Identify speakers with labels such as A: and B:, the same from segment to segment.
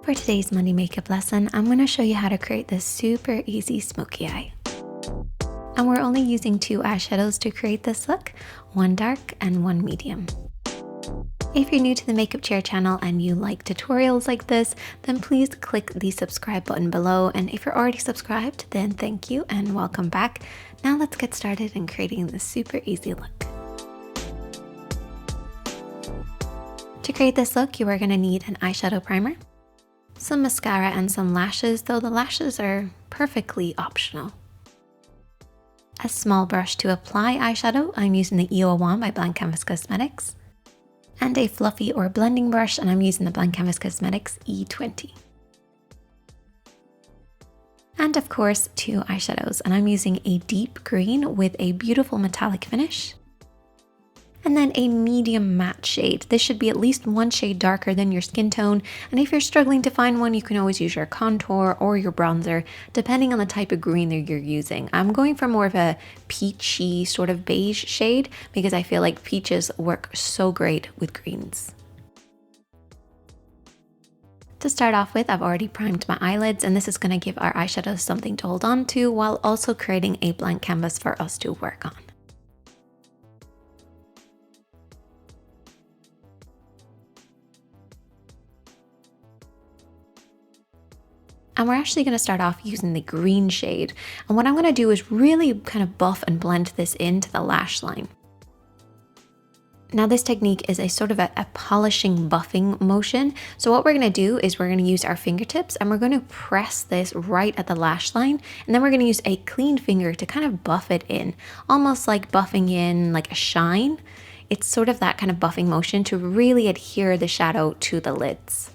A: For today's Monday makeup lesson, I'm going to show you how to create this super easy smoky eye. And we're only using 2 eyeshadows to create this look, one dark and one medium. If you're new to the Makeup Chair channel and you like tutorials like this, then please click the subscribe button below. And if you're already subscribed, then thank you and welcome back. Now let's get started in creating this super easy look. To create this look, you are going to need an eyeshadow primer, some mascara and some lashes, though the lashes are perfectly optional. A small brush to apply eyeshadow, I'm using the E01 by Blank Canvas Cosmetics, and a fluffy or blending brush, and I'm using the Blank Canvas Cosmetics E20. And of course, 2 eyeshadows, and I'm using a deep green with a beautiful metallic finish, and then a medium matte shade. This should be at least 1 shade darker than your skin tone, and if you're struggling to find one, you can always use your contour or your bronzer, depending on the type of green that you're using. I'm going for more of a peachy sort of beige shade because I feel like peaches work so great with greens. To start off with, I've already primed my eyelids, and this is going to give our eyeshadows something to hold on to while also creating a blank canvas for us to work on. And we're actually going to start off using the green shade. And what I'm going to do is really kind of buff and blend this into the lash line. Now this technique is a sort of a polishing buffing motion. So what we're going to do is we're going to use our fingertips and we're going to press this right at the lash line. And then we're going to use a clean finger to kind of buff it in, almost like buffing in like a shine. It's sort of that kind of buffing motion to really adhere the shadow to the lids.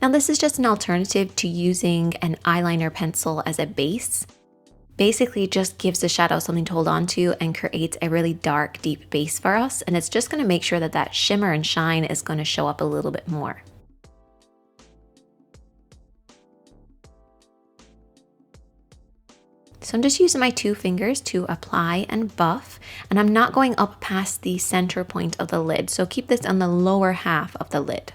A: Now this is just an alternative to using an eyeliner pencil as a base. Basically it just gives the shadow something to hold on to and creates a really dark, deep base for us. And it's just going to make sure that that shimmer and shine is going to show up a little bit more. So I'm just using my 2 fingers to apply and buff, and I'm not going up past the center point of the lid. So keep this on the lower half of the lid.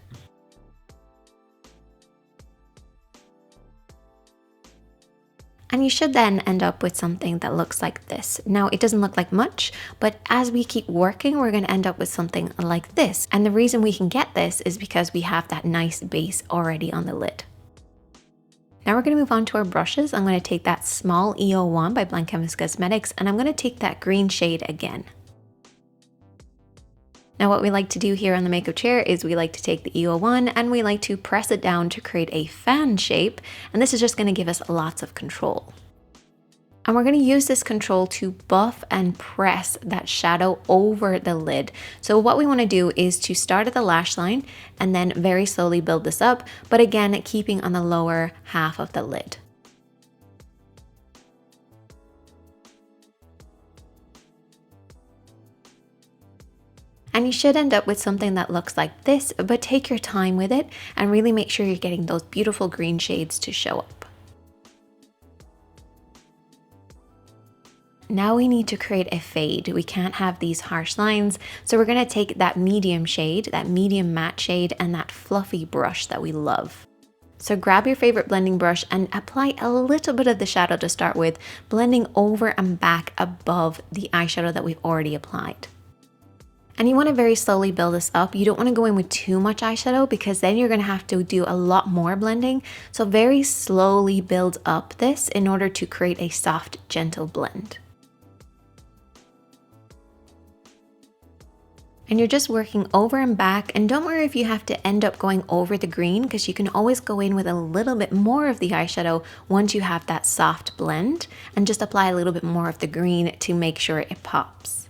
A: And you should then end up with something that looks like this. Now, it doesn't look like much, but as we keep working, we're going to end up with something like this. And the reason we can get this is because we have that nice base already on the lid. Now we're going to move on to our brushes. I'm going to take that small E01 by Blank Canvas Cosmetics, and I'm going to take that green shade again. Now what we like to do here on the makeup chair is we like to take the E01 and we like to press it down to create a fan shape, and this is just going to give us lots of control. And we're going to use this control to buff and press that shadow over the lid. So what we want to do is to start at the lash line and then very slowly build this up, but again keeping on the lower half of the lid. And you should end up with something that looks like this, but take your time with it and really make sure you're getting those beautiful green shades to show up. Now we need to create a fade. We can't have these harsh lines, so we're going to take that medium shade, that medium matte shade, and that fluffy brush that we love. So grab your favorite blending brush and apply a little bit of the shadow to start with, blending over and back above the eyeshadow that we've already applied. And you want to very slowly build this up. You don't want to go in with too much eyeshadow because then you're going to have to do a lot more blending. So very slowly build up this in order to create a soft, gentle blend. And you're just working over and back, and don't worry if you have to end up going over the green because you can always go in with a little bit more of the eyeshadow once you have that soft blend and just apply a little bit more of the green to make sure it pops.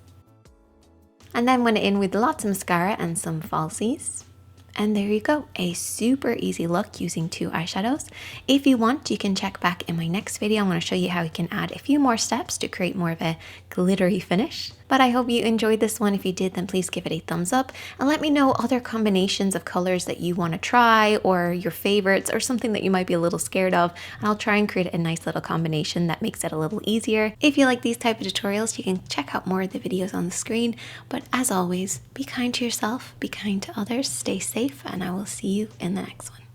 A: And then went in with lots of mascara and some falsies. And there you go, a super easy look using 2 eyeshadows. If you want, you can check back in my next video. I'm going to show you how you can add a few more steps to create more of a glittery finish. But I hope you enjoyed this one. If you did, then please give it a thumbs up and let me know other combinations of colors that you want to try, or your favorites, or something that you might be a little scared of, and I'll try and create a nice little combination that makes it a little easier. If you like these type of tutorials, you can check out more of the videos on the screen. But as always, be kind to yourself, be kind to others, stay safe, and I will see you in the next one.